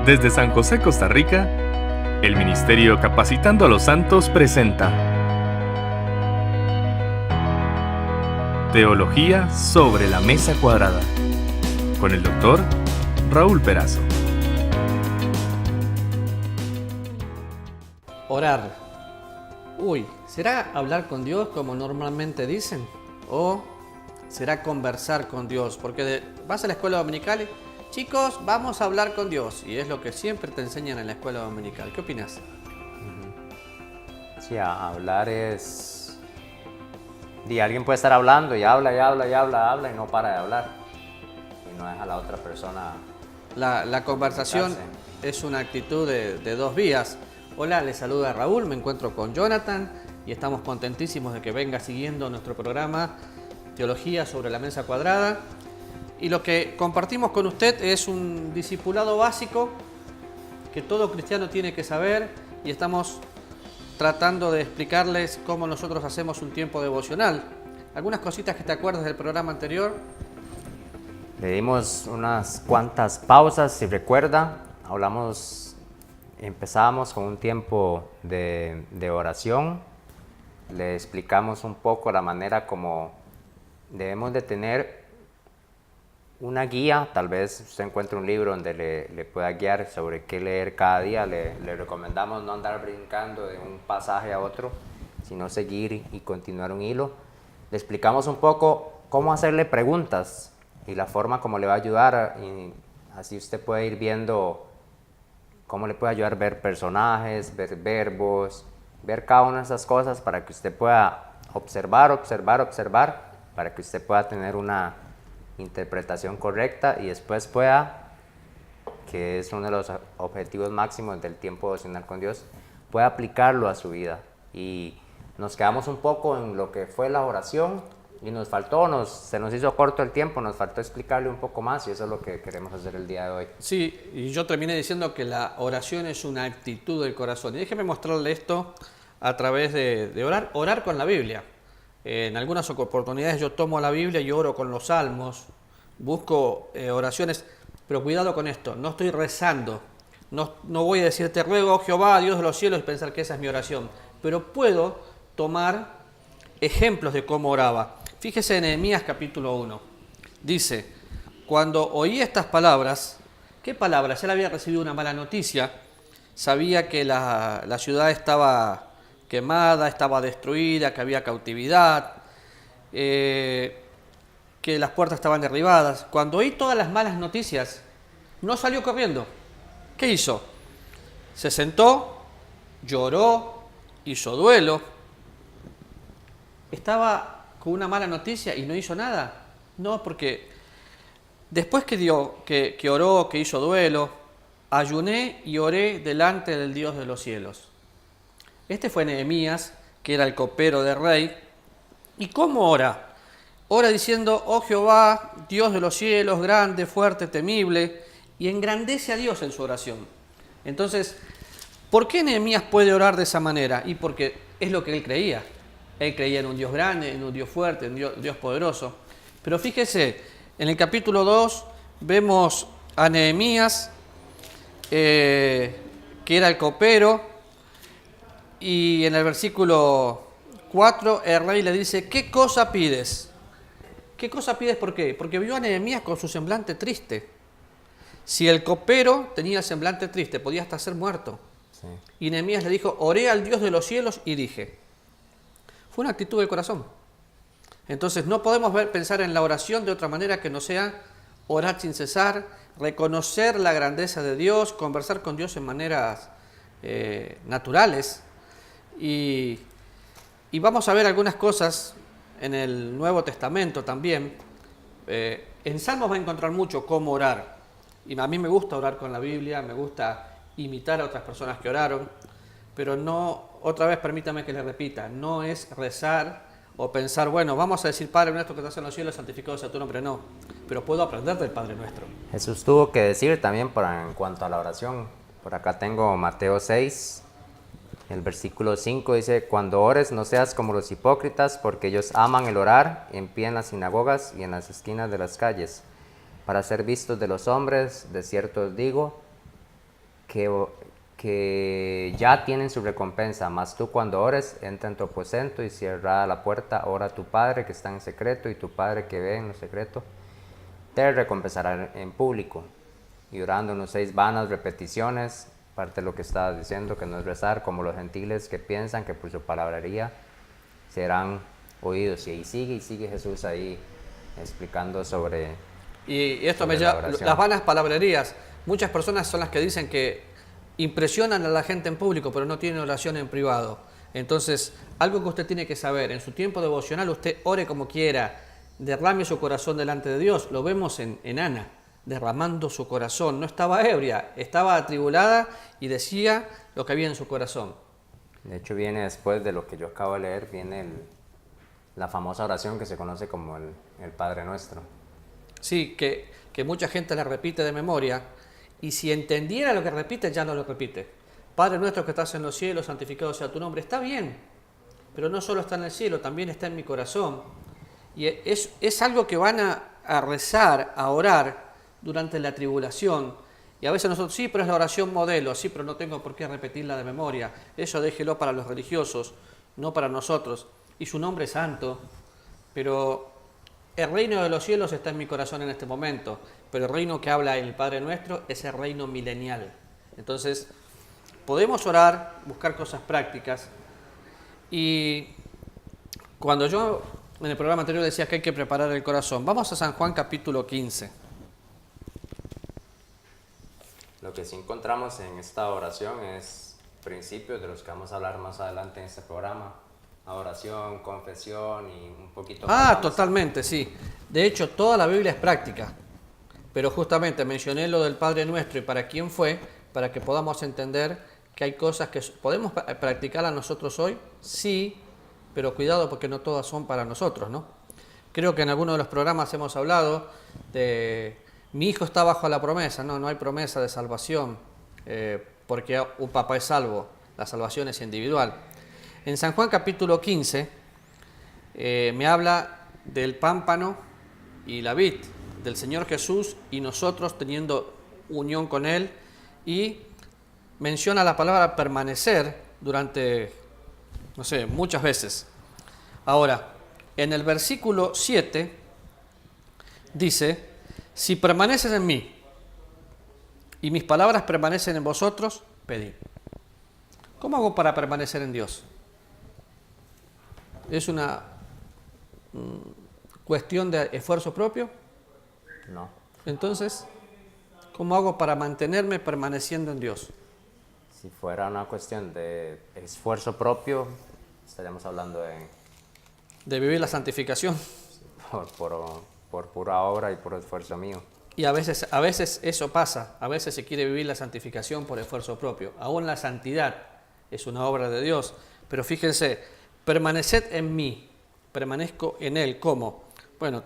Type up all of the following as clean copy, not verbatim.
Desde San José, Costa Rica, el Ministerio Capacitando a los Santos presenta Teología sobre la Mesa Cuadrada, con el Dr. Raúl Perazo. Orar. ¿Será hablar con Dios como normalmente dicen? ¿O será conversar con Dios? Porque vas a la escuela dominical y, chicos, vamos a hablar con Dios. Y es lo que siempre te enseñan en la escuela dominical. ¿Qué opinas? Sí, hablar es... Y alguien puede estar hablando y habla y no para de hablar. Y no deja a la otra persona... La conversación es una actitud de dos vías. Hola, les saluda Raúl, me encuentro con Jonathan y estamos contentísimos de que venga siguiendo nuestro programa Teología sobre la Mesa Cuadrada. Y lo que compartimos con usted es un discipulado básico que todo cristiano tiene que saber y estamos tratando de explicarles cómo nosotros hacemos un tiempo devocional. ¿Algunas cositas que te acuerdas del programa anterior? Le dimos unas cuantas pausas, si recuerda. Empezábamos con un tiempo de oración. Le explicamos un poco la manera como debemos de tener una guía. Tal vez usted encuentre un libro donde le pueda guiar sobre qué leer cada día. Le recomendamos no andar brincando de un pasaje a otro, sino seguir y continuar un hilo. Le explicamos un poco cómo hacerle preguntas y la forma como le va a ayudar, y así usted puede ir viendo cómo le puede ayudar a ver personajes, ver verbos, ver cada una de esas cosas para que usted pueda observar, para que usted pueda tener una interpretación correcta y después pueda, que es uno de los objetivos máximos del tiempo devocional con Dios, pueda aplicarlo a su vida. Y nos quedamos un poco en lo que fue la oración y se nos hizo corto el tiempo, nos faltó explicarle un poco más y eso es lo que queremos hacer el día de hoy. Sí, y yo terminé diciendo que la oración es una actitud del corazón. Y déjeme mostrarle esto a través de orar con la Biblia. En algunas oportunidades yo tomo la Biblia y oro con los salmos, busco oraciones, pero cuidado con esto, no estoy rezando, no voy a decir te ruego, Jehová, Dios de los cielos, y pensar que esa es mi oración, pero puedo tomar ejemplos de cómo oraba. Fíjese en Nehemías capítulo 1, dice, cuando oí estas palabras, ¿qué palabras? Él había recibido una mala noticia, sabía que la ciudad estaba quemada, estaba destruida, que había cautividad, que las puertas estaban derribadas. Cuando oí todas las malas noticias, no salió corriendo. ¿Qué hizo? Se sentó, lloró, hizo duelo. Estaba con una mala noticia y no hizo nada. No, porque después que oró, que hizo duelo, ayuné y oré delante del Dios de los cielos. Este fue Nehemías, que era el copero del rey. ¿Y cómo ora? Ora diciendo, oh Jehová, Dios de los cielos, grande, fuerte, temible, y engrandece a Dios en su oración. Entonces, ¿por qué Nehemías puede orar de esa manera? Y porque es lo que él creía. Él creía en un Dios grande, en un Dios fuerte, en un Dios poderoso. Pero fíjese, en el capítulo 2 vemos a Nehemías, que era el copero, y en el versículo 4 el rey le dice, ¿qué cosa pides? ¿Qué cosa pides? ¿Por qué? Porque vio a Nehemías con su semblante triste. Si el copero tenía semblante triste, podía hasta ser muerto. Sí. Y Nehemías le dijo, oré al Dios de los cielos y dije. Fue una actitud del corazón. Entonces no podemos pensar en la oración de otra manera que no sea orar sin cesar, reconocer la grandeza de Dios, conversar con Dios en maneras naturales. Y vamos a ver algunas cosas en el Nuevo Testamento también. En Salmos va a encontrar mucho cómo orar. Y a mí me gusta orar con la Biblia, me gusta imitar a otras personas que oraron, pero no, otra vez permítame que le repita, no es rezar o pensar, bueno, vamos a decir Padre nuestro que estás en los cielos, santificado sea tu nombre, no. Pero puedo aprender del Padre nuestro. Jesús tuvo que decir también en cuanto a la oración. Por acá tengo Mateo 6, el versículo 5 dice, cuando ores no seas como los hipócritas, porque ellos aman el orar en pie en las sinagogas y en las esquinas de las calles, para ser vistos de los hombres. De cierto os digo que ya tienen su recompensa, mas tú cuando ores, entra en tu aposento y cierra la puerta, ora a tu Padre que está en secreto, y tu Padre que ve en lo secreto te recompensará en público. Y orando unos 6 vanas repeticiones, parte de lo que estaba diciendo, que no es rezar como los gentiles que piensan que por su palabrería serán oídos. Y ahí sigue Jesús ahí explicando sobre... Y esto sobre me la lleva, oración. las vanas palabrerías. Muchas personas son las que dicen que impresionan a la gente en público, pero no tienen oración en privado. Entonces, algo que usted tiene que saber, en su tiempo devocional usted ore como quiera, derrame su corazón delante de Dios. Lo vemos en Ana, derramando su corazón. No estaba ebria, estaba atribulada y decía lo que había en su corazón. De hecho, viene después de lo que yo acabo de leer, viene la famosa oración que se conoce como el Padre Nuestro. Sí, que mucha gente la repite de memoria, y si entendiera lo que repite, ya no lo repite. Padre nuestro que estás en los cielos, santificado sea tu nombre. Está bien, pero no solo está en el cielo, también está en mi corazón. Y es algo que van a rezar, a orar durante la tribulación. Y a veces nosotros, sí, pero es la oración modelo, sí, pero no tengo por qué repetirla de memoria. Eso déjelo para los religiosos, no para nosotros. Y su nombre es santo, pero el reino de los cielos está en mi corazón en este momento, pero el reino que habla el Padre Nuestro es el reino milenial. Entonces, podemos orar, buscar cosas prácticas, y cuando yo en el programa anterior decía que hay que preparar el corazón, vamos a San Juan capítulo 15. Lo que sí encontramos en esta oración es principios de los que vamos a hablar más adelante en este programa. Adoración, confesión y un poquito más. Totalmente, sí. De hecho, toda la Biblia es práctica, pero justamente mencioné lo del Padre Nuestro y para quién fue, para que podamos entender que hay cosas que podemos practicar a nosotros hoy, sí, pero cuidado porque no todas son para nosotros, ¿no? Creo que en alguno de los programas hemos hablado de mi hijo está bajo la promesa. No hay promesa de salvación porque un papá es salvo, la salvación es individual. En San Juan capítulo 15 me habla del pámpano y la vid, del Señor Jesús y nosotros teniendo unión con Él, y menciona la palabra permanecer durante, muchas veces. Ahora, en el versículo 7 dice, si permaneces en mí y mis palabras permanecen en vosotros, pedid. ¿Cómo hago para permanecer en Dios? ¿Es una cuestión de esfuerzo propio? No. Entonces, ¿cómo hago para mantenerme permaneciendo en Dios? Si fuera una cuestión de esfuerzo propio, estaríamos hablando De vivir la santificación. por pura obra y por esfuerzo mío. Y a veces eso pasa, a veces se quiere vivir la santificación por esfuerzo propio. Aún la santidad es una obra de Dios, pero fíjense, permaneced en mí, permanezco en Él. ¿Cómo? Bueno,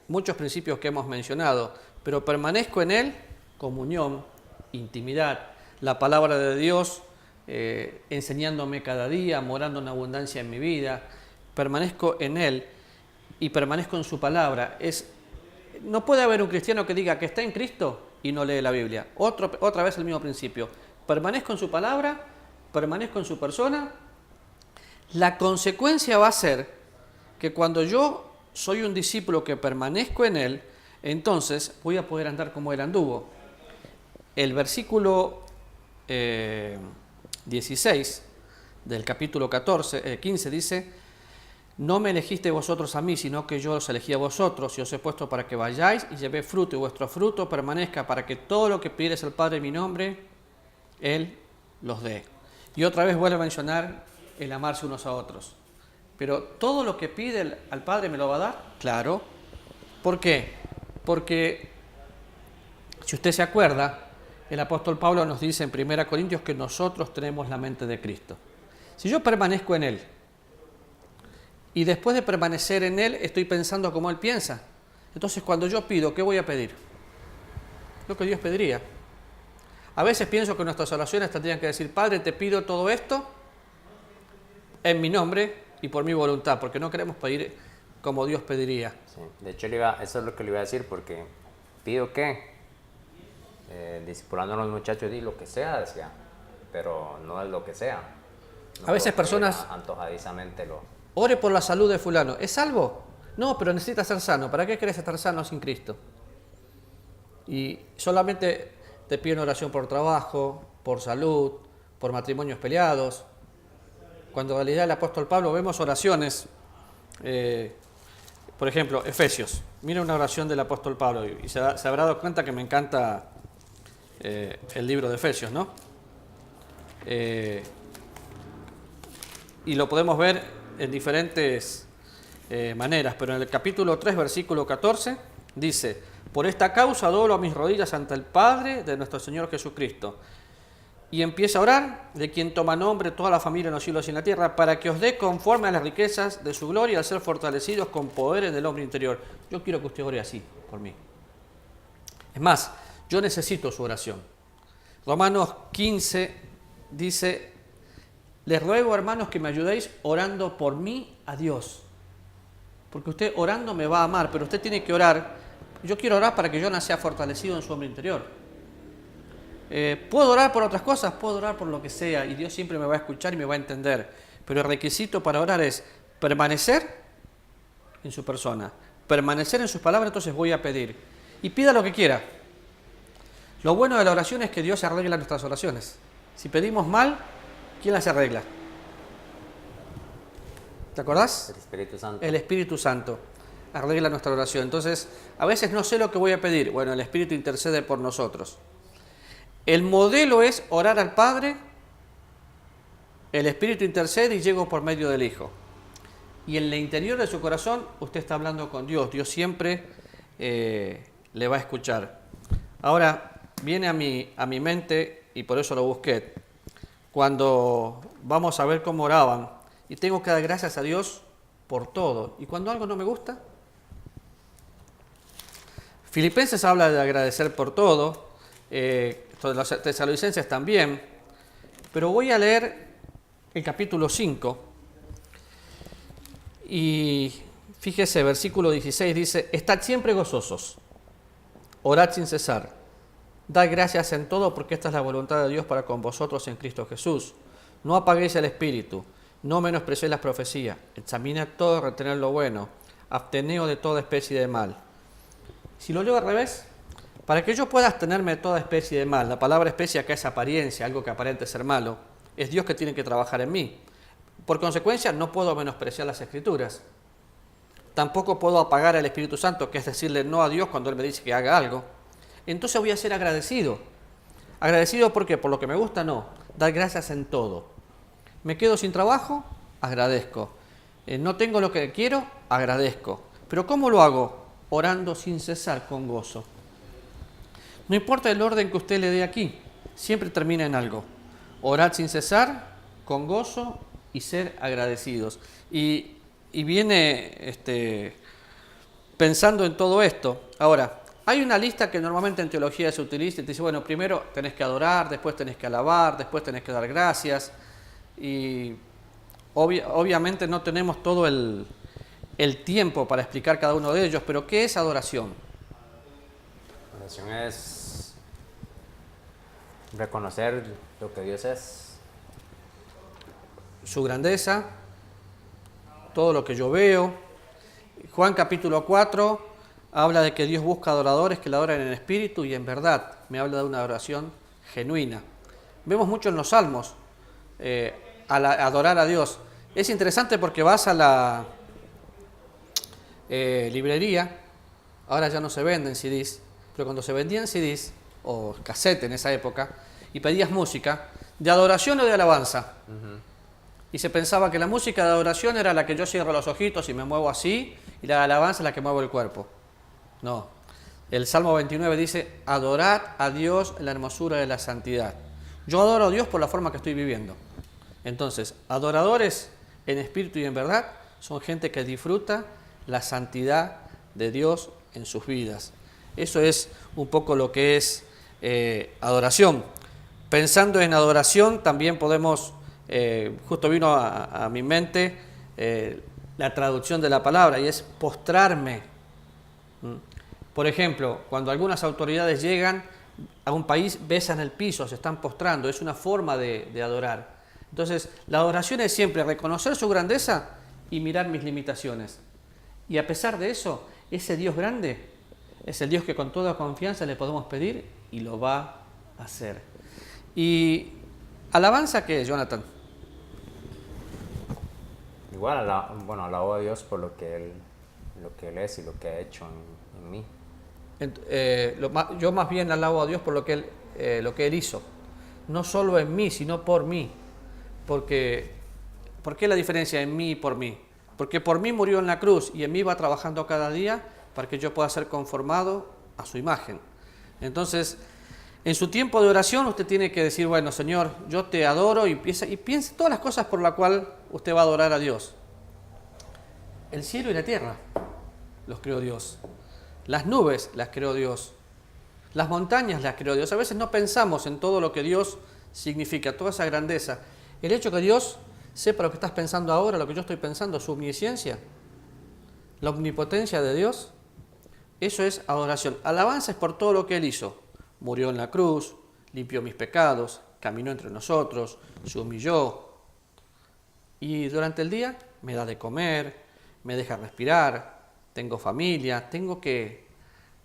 muchos principios que hemos mencionado, pero permanezco en Él, comunión, intimidad, la palabra de Dios enseñándome cada día, morando en abundancia en mi vida, permanezco en Él y permanezco en su palabra. No puede haber un cristiano que diga que está en Cristo y no lee la Biblia. Otra vez el mismo principio. Permanezco en su palabra, permanezco en su persona. La consecuencia va a ser que cuando yo soy un discípulo que permanezco en Él, entonces voy a poder andar como Él anduvo. El versículo 16 del capítulo 15 dice, no me elegisteis vosotros a mí, sino que yo os elegí a vosotros y os he puesto para que vayáis y llevéis fruto y vuestro fruto permanezca, para que todo lo que pidiereis al Padre en mi nombre, Él los dé. Y otra vez vuelve a mencionar el amarse unos a otros. Pero todo lo que pide al Padre me lo va a dar, claro. ¿Por qué? Porque si usted se acuerda, el apóstol Pablo nos dice en 1 Corintios que nosotros tenemos la mente de Cristo. Si yo permanezco en Él, y después de permanecer en Él, estoy pensando como Él piensa. Entonces, cuando yo pido, ¿qué voy a pedir? Lo que Dios pediría. A veces pienso que nuestras oraciones tendrían que decir, Padre, te pido todo esto en mi nombre y por mi voluntad, porque no queremos pedir como Dios pediría. Sí. De hecho, eso es lo que le iba a decir, porque ¿pido qué? discipulando a los muchachos y lo que sea, decía, pero no es lo que sea. No A veces puedo pedir personas- antojadizamente lo... Ore por la salud de fulano. ¿Es salvo? No, pero necesita ser sano. ¿Para qué querés estar sano sin Cristo? Y solamente te piden oración por trabajo, por salud, por matrimonios peleados. Cuando en realidad el apóstol Pablo vemos oraciones, por ejemplo, Efesios. Mira una oración del apóstol Pablo y se habrá dado cuenta que me encanta el libro de Efesios, ¿no? Y lo podemos ver en diferentes maneras, pero en el capítulo 3, versículo 14, dice: por esta causa doblo mis rodillas ante el Padre de nuestro Señor Jesucristo. Y empieza a orar, de quien toma nombre toda la familia en los cielos y en la tierra, para que os dé conforme a las riquezas de su gloria, al ser fortalecidos con poderes del hombre interior. Yo quiero que usted ore así, por mí. Es más, yo necesito su oración. Romanos 15 dice: les ruego, hermanos, que me ayudéis orando por mí a Dios. Porque usted orando me va a amar, pero usted tiene que orar. Yo quiero orar para que Jonas sea fortalecido en su hombre interior. ¿Puedo orar por otras cosas? Puedo orar por lo que sea y Dios siempre me va a escuchar y me va a entender. Pero el requisito para orar es permanecer en su persona, permanecer en sus palabras. Entonces voy a pedir. Y pida lo que quiera. Lo bueno de la oración es que Dios arregla nuestras oraciones. Si pedimos mal, ¿quién las arregla? ¿Te acordás? El Espíritu Santo. El Espíritu Santo arregla nuestra oración. Entonces, a veces no sé lo que voy a pedir. Bueno, el Espíritu intercede por nosotros. El modelo es orar al Padre, el Espíritu intercede y llego por medio del Hijo. Y en el interior de su corazón usted está hablando con Dios. Dios siempre le va a escuchar. Ahora, viene a mi mente, y por eso lo busqué, cuando vamos a ver cómo oraban, y tengo que dar gracias a Dios por todo. Y cuando algo no me gusta, Filipenses habla de agradecer por todo, los tesalonicenses también, pero voy a leer el capítulo 5 y fíjese, versículo 16 dice: estad siempre gozosos, orad sin cesar, dad gracias en todo, porque esta es la voluntad de Dios para con vosotros en Cristo Jesús. No apaguéis el espíritu, no menospreciéis las profecías, examinad todo, retened lo bueno, absteneos de toda especie de mal. Si lo leo al revés: para que yo pueda abstenerme de toda especie de mal. La palabra especie acá es apariencia, algo que aparente ser malo. Es Dios que tiene que trabajar en mí. Por consecuencia, no puedo menospreciar las Escrituras. Tampoco puedo apagar al Espíritu Santo, que es decirle no a Dios cuando Él me dice que haga algo. Entonces voy a ser agradecido. ¿Agradecido por qué? ¿Por lo que me gusta? No. Dar gracias en todo. ¿Me quedo sin trabajo? Agradezco. ¿No tengo lo que quiero? Agradezco. ¿Pero cómo lo hago? Orando sin cesar, con gozo. No importa el orden que usted le dé aquí, siempre termina en algo. Orar sin cesar, con gozo y ser agradecidos. Y viene pensando en todo esto. Ahora, hay una lista que normalmente en teología se utiliza y te dice: bueno, primero tenés que adorar, después tenés que alabar, después tenés que dar gracias. Y obviamente no tenemos todo el tiempo para explicar cada uno de ellos, pero ¿qué es adoración? Adoración es reconocer lo que Dios es. Su grandeza, todo lo que yo veo. Juan capítulo 4 habla de que Dios busca adoradores que le adoran en espíritu y en verdad. Me habla de una adoración genuina. Vemos mucho en los salmos adorar a Dios. Es interesante porque vas a la librería, ahora ya no se venden CDs, pero cuando se vendían CDs o cassette en esa época y pedías música de adoración o de alabanza, y se pensaba que la música de adoración era la que yo cierro los ojitos y me muevo así, y la de alabanza es la que muevo el cuerpo. No, el Salmo 29 dice: adorad a Dios en la hermosura de la santidad. Yo adoro a Dios por la forma que estoy viviendo. Entonces, adoradores en espíritu y en verdad son gente que disfruta la santidad de Dios en sus vidas. Eso es un poco lo que es adoración. Pensando en adoración, también podemos, justo vino a mi mente la traducción de la palabra, y es postrarme. Por ejemplo, cuando algunas autoridades llegan, a un país besan el piso, se están postrando, es una forma de adorar. Entonces, la adoración es siempre reconocer su grandeza y mirar mis limitaciones. Y a pesar de eso, ese Dios grande es el Dios que con toda confianza le podemos pedir y lo va a hacer. ¿Y alabanza qué es, Jonathan? Igual, alabo a Dios por lo que Él es y lo que ha hecho en mí. Yo más bien alabo a Dios por lo que Él hizo. No solo en mí, sino por mí. ¿Por qué la diferencia en mí y por mí? Porque por mí murió en la cruz y en mí va trabajando cada día para que yo pueda ser conformado a su imagen. Entonces, en su tiempo de oración usted tiene que decir, bueno, Señor, yo te adoro, y piense todas las cosas por las cuales usted va a adorar a Dios. El cielo y la tierra los creó Dios. Las nubes las creó Dios. Las montañas las creó Dios. A veces no pensamos en todo lo que Dios significa, toda esa grandeza. El hecho que Dios sepa lo que estás pensando ahora, lo que yo estoy pensando, su omnisciencia, la omnipotencia de Dios, eso es adoración. Alabanza es por todo lo que Él hizo. Murió en la cruz, limpió mis pecados, caminó entre nosotros, se humilló. Y durante el día me da de comer, me deja respirar, tengo familia, tengo que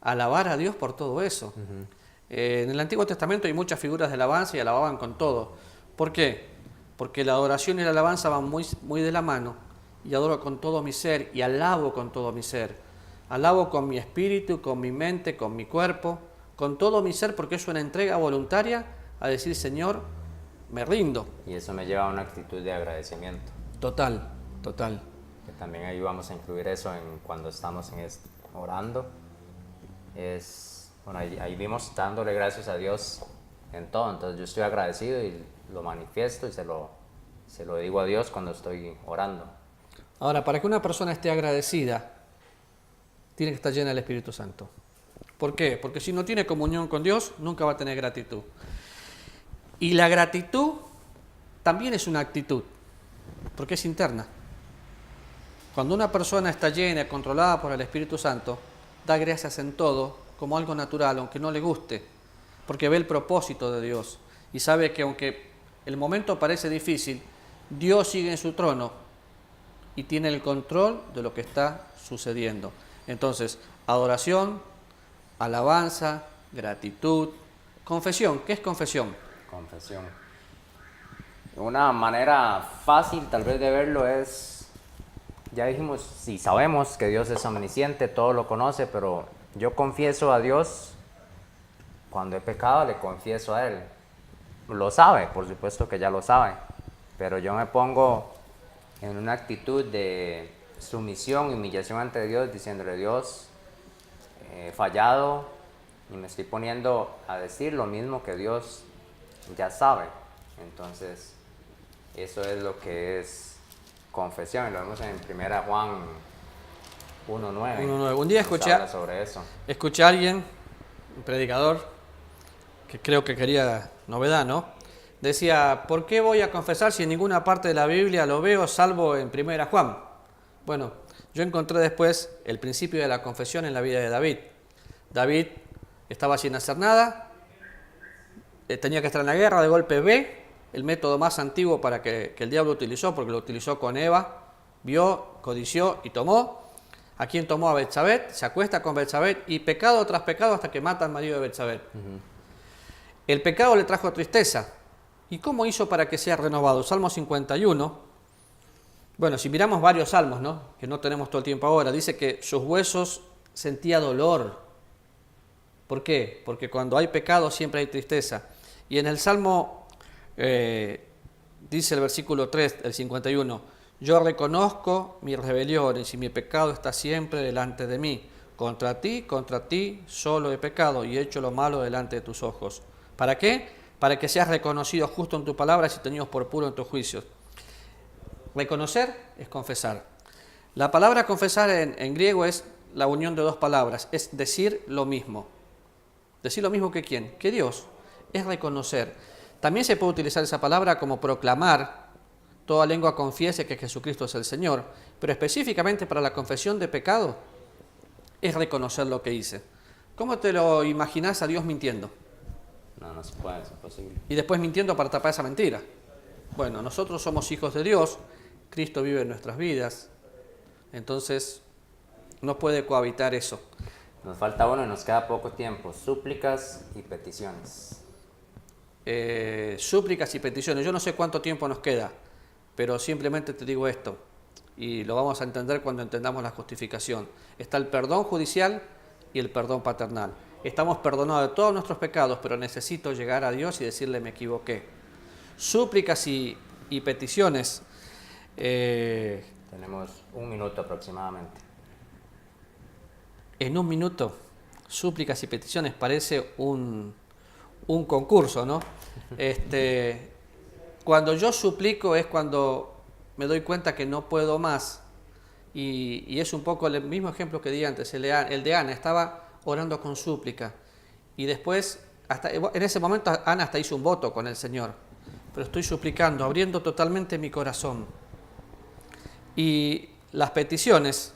alabar a Dios por todo eso. Uh-huh. En el Antiguo Testamento hay muchas figuras de alabanza y alababan con todo. ¿Por qué? Porque la adoración y la alabanza van muy de la mano, y adoro con todo mi ser y alabo con todo mi ser. Alabo con mi espíritu, con mi mente, con mi cuerpo, con todo mi ser, porque es una entrega voluntaria a decir, Señor, me rindo. Y eso me lleva a una actitud de agradecimiento. Total. Que también ahí vamos a incluir eso cuando estamos orando. Ahí vimos dándole gracias a Dios en todo. Entonces yo estoy agradecido y lo manifiesto y se lo digo a Dios cuando estoy orando. Ahora, para que una persona esté agradecida, tiene que estar llena del Espíritu Santo. ¿Por qué? Porque si no tiene comunión con Dios, nunca va a tener gratitud. Y la gratitud también es una actitud, porque es interna. Cuando una persona está llena, controlada por el Espíritu Santo, da gracias en todo, como algo natural, aunque no le guste, porque ve el propósito de Dios y sabe que aunque el momento parece difícil, Dios sigue en su trono y tiene el control de lo que está sucediendo. Entonces, adoración, alabanza, gratitud, confesión. ¿Qué es confesión? Confesión. Una manera fácil tal vez de verlo es, ya dijimos, si sabemos que Dios es omnisciente, todo lo conoce, pero yo confieso a Dios cuando he pecado, le confieso a Él. Lo sabe, por supuesto que ya lo sabe, pero yo me pongo en una actitud de sumisión y humillación ante Dios, diciéndole, Dios, he fallado, y me estoy poniendo a decir lo mismo que Dios ya sabe. Entonces, eso es lo que es confesión, lo vemos en 1 Juan 1:9. Un día escuché a alguien, un predicador, que creo que quería novedad, ¿no? Decía, ¿por qué voy a confesar si en ninguna parte de la Biblia lo veo, salvo en 1 Juan? Bueno, yo encontré después el principio de la confesión en la vida de David. David estaba sin hacer nada, tenía que estar en la guerra, de golpe ve el método más antiguo para que el diablo utilizó, porque lo utilizó con Eva, vio, codició y tomó. ¿A quién tomó? A Betsabé, se acuesta con Betsabé y pecado tras pecado hasta que mata al marido de Betsabé. Uh-huh. El pecado le trajo tristeza. ¿Y cómo hizo para que sea renovado? Salmo 51. Bueno, si miramos varios salmos, ¿no? Que no tenemos todo el tiempo ahora, dice que sus huesos sentía dolor. ¿Por qué? Porque cuando hay pecado siempre hay tristeza. Y en el Salmo dice el versículo 3, el 51, yo reconozco mis rebeliones y mi pecado está siempre delante de mí. Contra ti solo he pecado y he hecho lo malo delante de tus ojos. ¿Para qué? Para que seas reconocido justo en tu palabra y tenidos por puro en tus juicios. Reconocer es confesar. La palabra confesar en griego es la unión de dos palabras, es decir lo mismo. ¿Decir lo mismo que quién? Que Dios. Es reconocer. También se puede utilizar esa palabra como proclamar, toda lengua confiese que Jesucristo es el Señor, pero específicamente para la confesión de pecado es reconocer lo que hice. ¿Cómo te lo imaginas a Dios mintiendo? No se puede, es imposible. Y después mintiendo para tapar esa mentira. Bueno, nosotros somos hijos de Dios, Cristo vive en nuestras vidas, entonces no puede cohabitar eso. Nos falta uno y nos queda poco tiempo. Súplicas y peticiones. Súplicas y peticiones. Yo no sé cuánto tiempo nos queda, pero simplemente te digo esto, y lo vamos a entender cuando entendamos la justificación. Está el perdón judicial y el perdón paternal. Estamos perdonados de todos nuestros pecados, pero necesito llegar a Dios y decirle me equivoqué. Súplicas y peticiones. Tenemos 1 minuto aproximadamente. En 1 minuto, súplicas y peticiones, parece un concurso, ¿no? Cuando yo suplico es cuando me doy cuenta que no puedo más. Y es un poco el mismo ejemplo que di antes, el de Ana. Estaba orando con súplica. Y después, en ese momento, Ana hasta hizo un voto con el Señor. Pero estoy suplicando, abriendo totalmente mi corazón. Y las peticiones,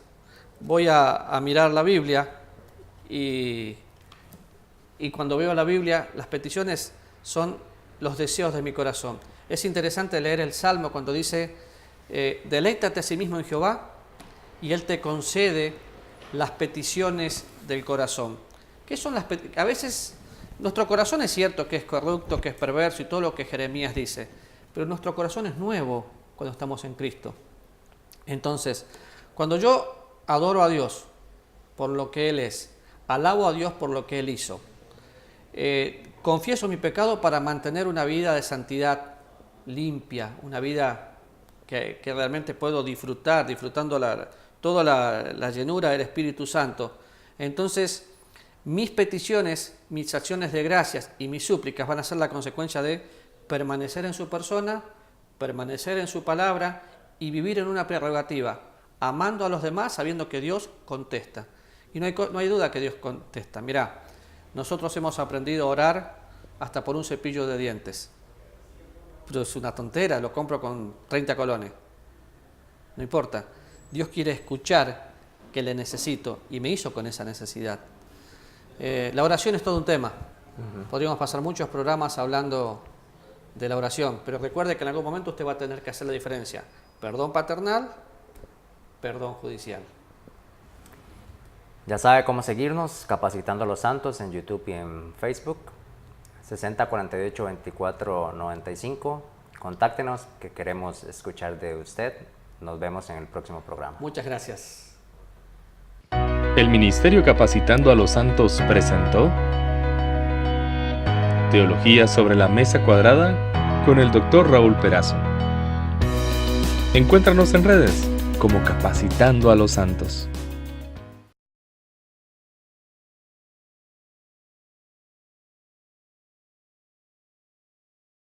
voy a mirar la Biblia y cuando veo la Biblia, las peticiones son los deseos de mi corazón. Es interesante leer el Salmo cuando dice, deleítate a sí mismo en Jehová y Él te concede las peticiones del corazón. ¿Qué son las peticiones? A veces nuestro corazón es cierto que es corrupto, que es perverso y todo lo que Jeremías dice, pero nuestro corazón es nuevo cuando estamos en Cristo. Entonces, cuando yo adoro a Dios por lo que Él es, alabo a Dios por lo que Él hizo, confieso mi pecado para mantener una vida de santidad limpia, una vida que realmente puedo disfrutando toda la llenura del Espíritu Santo. Entonces, mis peticiones, mis acciones de gracias y mis súplicas van a ser la consecuencia de permanecer en su persona, permanecer en su palabra y vivir en una prerrogativa, amando a los demás, sabiendo que Dios contesta. Y no hay duda que Dios contesta. Mirá, nosotros hemos aprendido a orar hasta por un cepillo de dientes. Pero es una tontera, lo compro con 30 colones. No importa. Dios quiere escuchar que le necesito y me hizo con esa necesidad. La oración es todo un tema. Podríamos pasar muchos programas hablando de la oración, pero recuerde que en algún momento usted va a tener que hacer la diferencia. Perdón paternal, perdón judicial. Ya sabe cómo seguirnos, Capacitando a los Santos en YouTube y en Facebook. 6048-2495. Contáctenos, que queremos escuchar de usted. Nos vemos en el próximo programa. Muchas gracias. El Ministerio Capacitando a los Santos presentó Teología sobre la Mesa Cuadrada con el Dr. Raúl Perazo. Encuéntranos en redes como Capacitando a los Santos.